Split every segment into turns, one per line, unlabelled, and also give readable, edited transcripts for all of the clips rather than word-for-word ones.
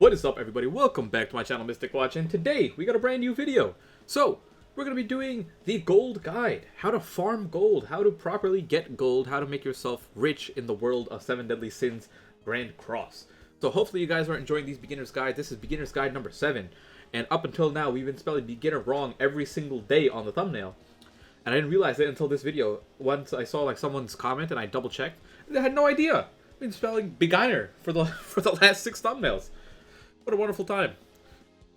What is up, everybody? Welcome back to my channel, Mystic Watch, and today we got a brand new video. So, we're going to be doing the gold guide. How to farm gold, how to properly get gold, how to make yourself rich in the world of 7 Deadly Sins Grand Cross. So hopefully you guys are enjoying these beginner's guide. This is beginner's guide number 7. And up until now, we've been spelling beginner wrong every single day on the thumbnail. And I didn't realize it until this video. Once I saw someone's comment and I double checked, I had no idea. I've been spelling beginner for the last 6 thumbnails. What a wonderful time.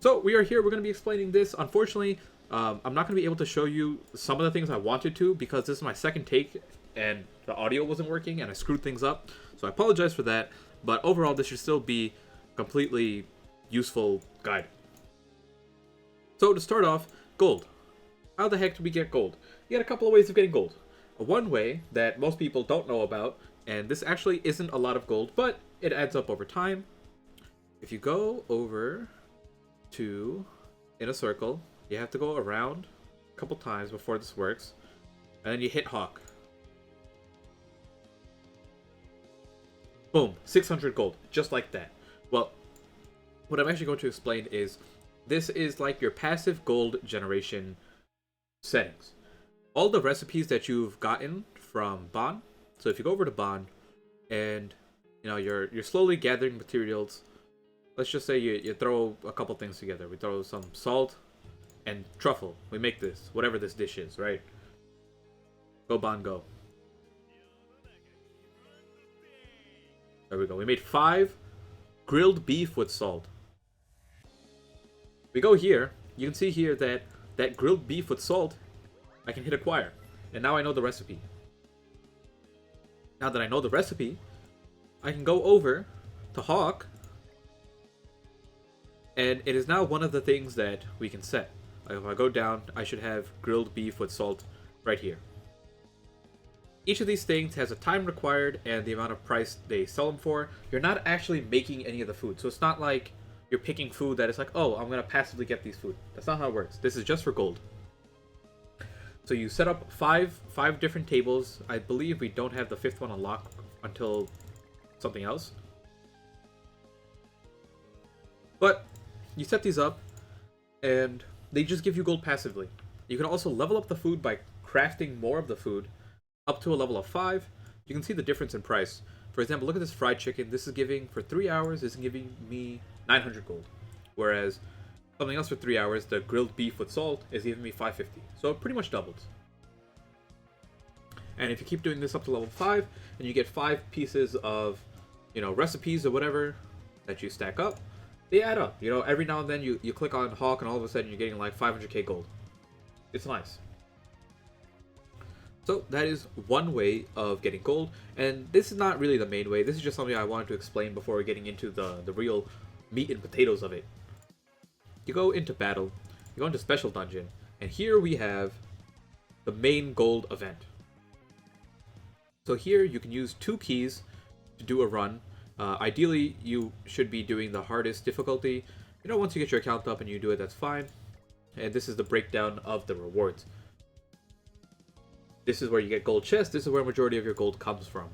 So we are here, we're going to be explaining this. Unfortunately, I'm not going to be able to show you some of the things I wanted to because this is my second take and the audio wasn't working and I screwed things up. So I apologize for that, but overall this should still be a completely useful guide. So to start off, gold. How the heck do we get gold? You got a couple of ways of getting gold. One way that most people don't know about, and this actually isn't a lot of gold, but it adds up over time. If you go over to in a circle, you have to go around a couple times before this works, and then you hit Hawk. Boom, 600 gold, just like that. Well, what I'm actually going to explain is this is like your passive gold generation settings. All the recipes that you've gotten from Ban. So if you go over to Ban, and you're slowly gathering materials. Let's just say you throw a couple things together. We throw some salt and truffle. We make this, whatever this dish is, right? Go Ban, go. There we go. We made 5 grilled beef with salt. We go here. You can see here that grilled beef with salt, I can hit acquire. And now I know the recipe. Now that I know the recipe, I can go over to Hawk. And it is now one of the things that we can set. If I go down, I should have grilled beef with salt right here. Each of these things has a time required and the amount of price they sell them for. You're not actually making any of the food. So it's not like you're picking food that is like, oh, I'm going to passively get these food. That's not how it works. This is just for gold. So you set up five different tables. I believe we don't have the 5th one unlocked until something else. But you set these up, and they just give you gold passively. You can also level up the food by crafting more of the food up to a level of 5. You can see the difference in price. For example, look at this fried chicken. This is giving, for 3 hours, this is giving me 900 gold. Whereas something else for 3 hours, the grilled beef with salt, is giving me 550. So it pretty much doubles. And if you keep doing this up to level 5, and you get 5 pieces of, recipes or whatever that you stack up, they add up. Every now and then you click on Hawk and all of a sudden you're getting like 500k gold. It's nice. So that is one way of getting gold, and this is not really the main way. This is just something I wanted to explain before getting into the real meat and potatoes of it. You go into battle, you go into special dungeon, and here we have the main gold event. So here you can use 2 keys to do a run. Ideally, you should be doing the hardest difficulty. Once you get your account up and you do it, that's fine. And this is the breakdown of the rewards. This is where you get gold chests. This is where a majority of your gold comes from.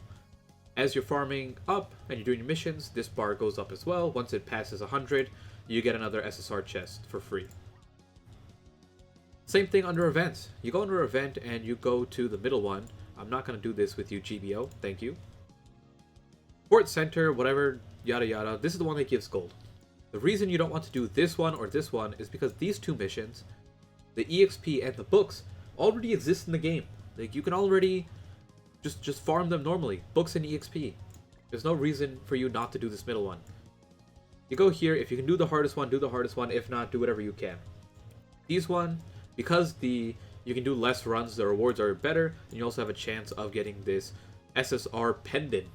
As you're farming up and you're doing your missions, this bar goes up as well. Once it passes 100, you get another SSR chest for free. Same thing under events. You go under event and you go to the middle one. I'm not going to do this with you, GBO. Thank you. Port Center, whatever, yada yada, this is the one that gives gold. The reason you don't want to do this one or this one is because these 2 missions, the EXP and the books, already exist in the game. Like, you can already just farm them normally, books and EXP. There's no reason for you not to do this middle one. You go here, if you can do the hardest one, do the hardest one. If not, do whatever you can. These one, because you can do less runs, the rewards are better, and you also have a chance of getting this SSR pendant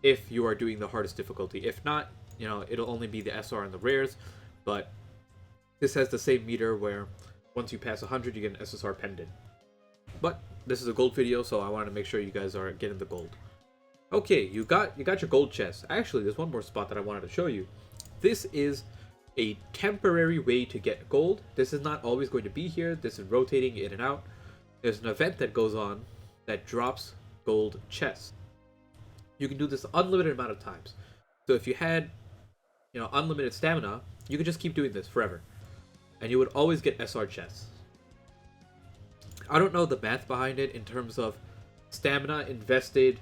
if you are doing the hardest difficulty. If not, it'll only be the SR and the rares, but this has the same meter where once you pass 100, you get an SSR pendant. But this is a gold video, so I wanted to make sure you guys are getting the gold. Okay, you got your gold chest. Actually, there's one more spot that I wanted to show you. This is a temporary way to get gold. This is not always going to be here. This is rotating in and out. There's an event that goes on that drops gold chests. You can do this unlimited amount of times. So if you had, unlimited stamina, you could just keep doing this forever. And you would always get SR chests. I don't know the math behind it in terms of stamina invested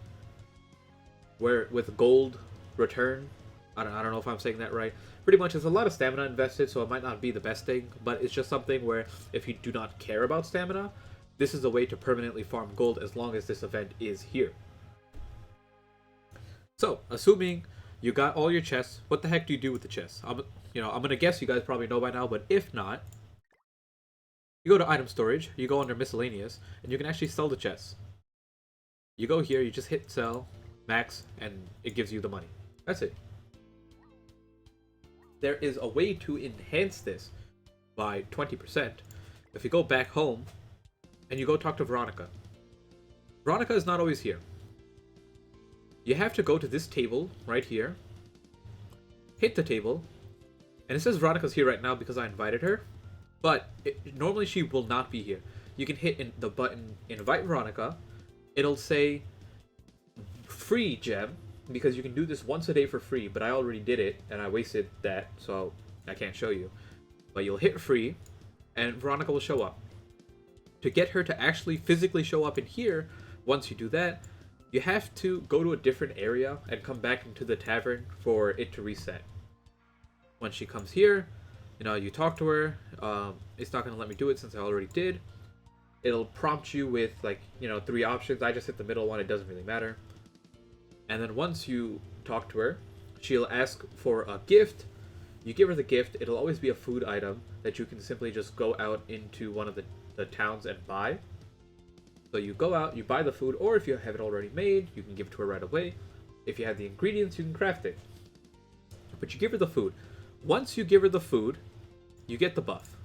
where with gold return. I don't know if I'm saying that right. Pretty much, there's a lot of stamina invested, so it might not be the best thing, but it's just something where if you do not care about stamina, this is a way to permanently farm gold as long as this event is here. So, assuming you got all your chests, what the heck do you do with the chests? I'm gonna guess you guys probably know by now, but if not, you go to item storage, you go under miscellaneous, and you can actually sell the chests. You go here, you just hit sell, max, and it gives you the money. That's it. There is a way to enhance this by 20%. If you go back home and you go talk to Veronica. Veronica is not always here. You have to go to this table right here, hit the table, and it says Veronica's here right now because I invited her, but normally she will not be here. You can hit the button invite Veronica. It'll say free gem, because you can do this once a day for free, but I already did it and I wasted that, so I can't show you. But you'll hit free and Veronica will show up. To get her to actually physically show up in here, once you do that, you have to go to a different area and come back into the tavern for it to reset. When she comes here, you talk to her. It's not going to let me do it since I already did. It'll prompt you with 3 options. I just hit the middle one, it doesn't really matter. And then once you talk to her, she'll ask for a gift. You give her the gift. It'll always be a food item that you can simply just go out into one of the towns and buy. So you go out, you buy the food, or if you have it already made, you can give it to her right away. If you have the ingredients, you can craft it. But you give her the food. Once you give her the food, you get the buff.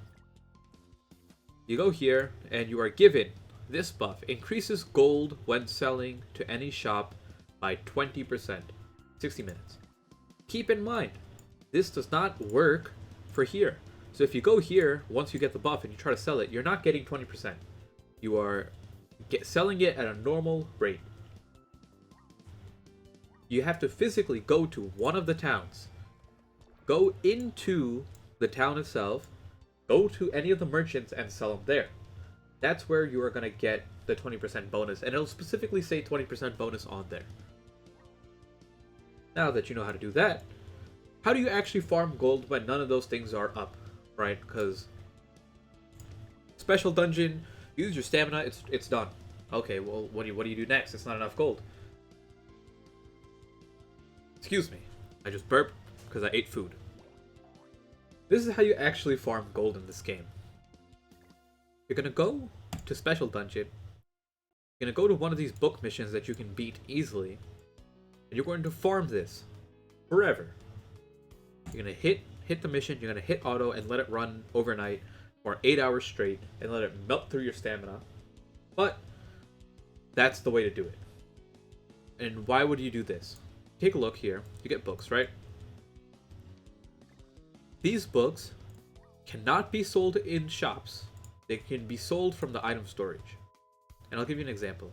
You go here, and you are given this buff. Increases gold when selling to any shop by 20%. 60 minutes. Keep in mind, this does not work for here. So if you go here, once you get the buff and you try to sell it, you're not getting 20%. You are selling it at a normal rate. You have to physically go to one of the towns. Go into the town itself. Go to any of the merchants and sell them there. That's where you are going to get the 20% bonus. And it'll specifically say 20% bonus on there. Now that you know how to do that, how do you actually farm gold when none of those things are up, right? Because special dungeon, use your stamina, it's done. Okay, well, what do you do next? It's not enough gold. Excuse me, I just burped because I ate food. This is how you actually farm gold in this game. You're gonna go to special dungeon. You're gonna go to one of these book missions that you can beat easily. And you're going to farm this forever. You're going to hit the mission, you're going to hit auto and let it run overnight for 8 hours straight and let it melt through your stamina. But that's the way to do it. And why would you do this? Take a look here. You get books, right? These books cannot be sold in shops. They can be sold from the item storage. And I'll give you an example.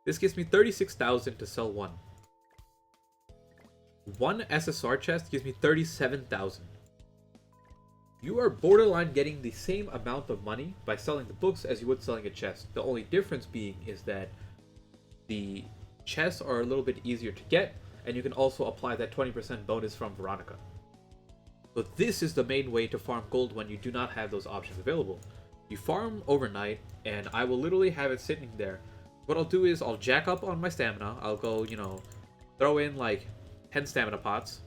This gives me 36,000 to sell one. One SSR chest gives me 37,000. You are borderline getting the same amount of money by selling the books as you would selling a chest. The only difference being is that the chests are a little bit easier to get, and you can also apply that 20% bonus from Veronica. So this is the main way to farm gold when you do not have those options available. You farm overnight, and I will literally have it sitting there. What I'll do is I'll jack up on my stamina. I'll go, throw in 10 stamina pots.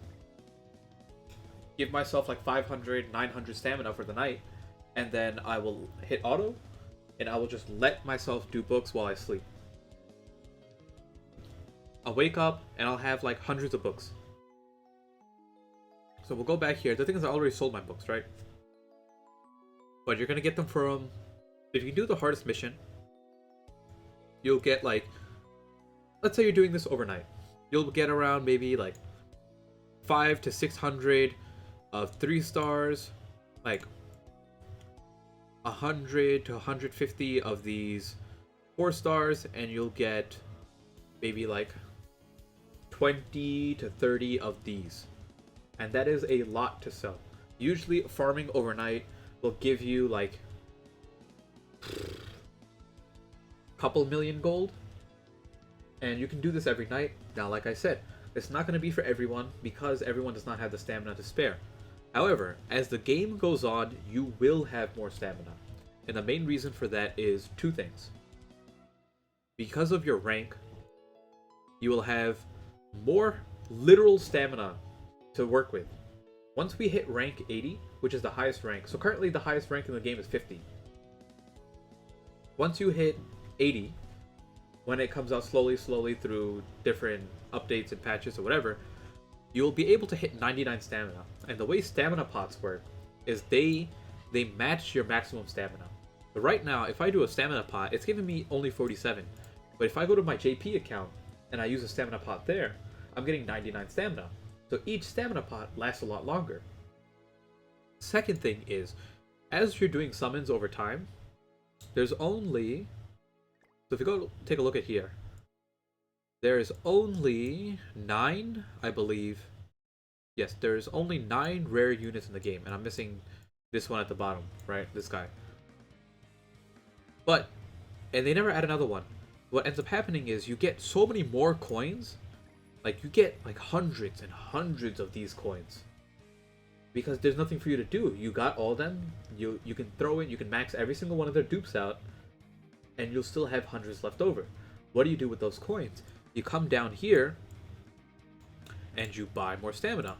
Give myself 500, 900 stamina for the night. And then I will hit auto. And I will just let myself do books while I sleep. I'll wake up and I'll have hundreds of books. So we'll go back here. The thing is I already sold my books, right? But you're going to get them from... If you do the hardest mission... You'll get let's say you're doing this overnight. You'll get around maybe 500 to 600 of 3 stars, 100 to 150 of these 4 stars, and you'll get maybe 20 to 30 of these. And that is a lot to sell. Usually farming overnight will give you like couple million gold, and you can do this every night. Now, like I said, it's not going to be for everyone because everyone does not have the stamina to spare. However, as the game goes on, you will have more stamina, and the main reason for that is two things. Because of your rank, you will have more literal stamina to work with. Once we hit rank 80, which is the highest rank, so currently the highest rank in the game is 50. Once you hit 80, when it comes out slowly through different updates and patches or whatever, you'll be able to hit 99 stamina. And the way stamina pots work is they match your maximum stamina. But right now, if I do a stamina pot, it's giving me only 47. But if I go to my JP account and I use a stamina pot there, I'm getting 99 stamina. So each stamina pot lasts a lot longer. Second thing is, as you're doing summons over time, there's only... So if you go take a look at here, there's only 9, I believe. Yes, there's only 9 rare units in the game, and I'm missing this one at the bottom, right? This guy. But, and they never add another one. What ends up happening is you get so many more coins. Like, you get like hundreds and hundreds of these coins. Because there's nothing for you to do. You got all of them. You can throw in, you can max every single one of their dupes out, and you'll still have hundreds left over. What do you do with those coins? You come down here, and you buy more stamina.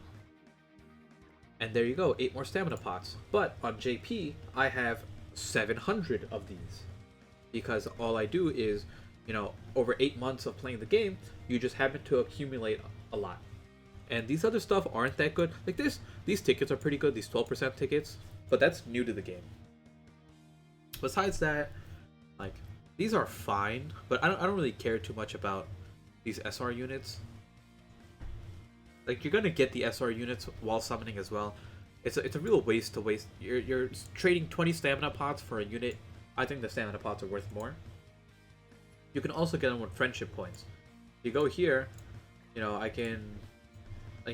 And there you go, 8 more stamina pots. But on JP, I have 700 of these. Because all I do is, you know, over 8 months of playing the game, you just happen to accumulate a lot. And these other stuff aren't that good. Like these tickets are pretty good, these 12% tickets, but that's new to the game. Besides that, like, these are fine, but I don't really care too much about these SR units. Like, you're gonna get the SR units while summoning as well. It's a real waste to waste. You're trading 20 stamina pots for a unit. I think the stamina pots are worth more. You can also get them with friendship points. You go here, you know, I can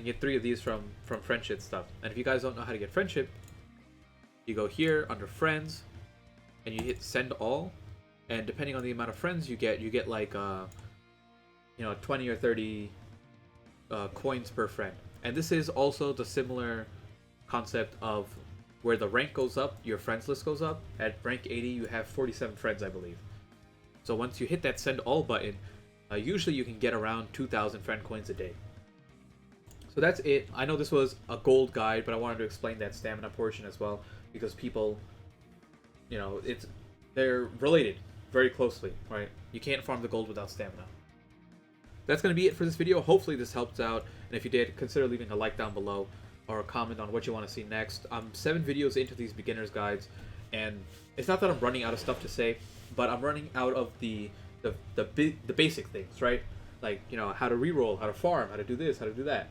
get 3 of these from friendship stuff. And if you guys don't know how to get friendship, you go here under friends, and you hit send all. And depending on the amount of friends you get like you know, 20 or 30 coins per friend. And this is also the similar concept of where the rank goes up, your friends list goes up. At rank 80, you have 47 friends, I believe. So once you hit that send all button, usually you can get around 2,000 friend coins a day. So that's it. I know this was a gold guide, but I wanted to explain that stamina portion as well, because people, you know, they're related very closely, right? You can't farm the gold without stamina. That's going to be it for this video. Hopefully this helped out, and if you did, consider leaving a like down below or a comment on what you want to see next. I'm 7 videos into these beginner's guides, and it's not that I'm running out of stuff to say, but I'm running out of the basic things, right? Like, you know, how to reroll, how to farm, how to do this, how to do that.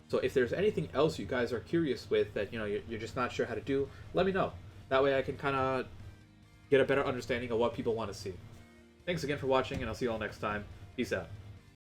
So if there's anything else you guys are curious with that, you know, you're just not sure how to do, let me know. That way I can kind of get a better understanding of what people want to see. Thanks again for watching, and I'll see you all next time. Peace out.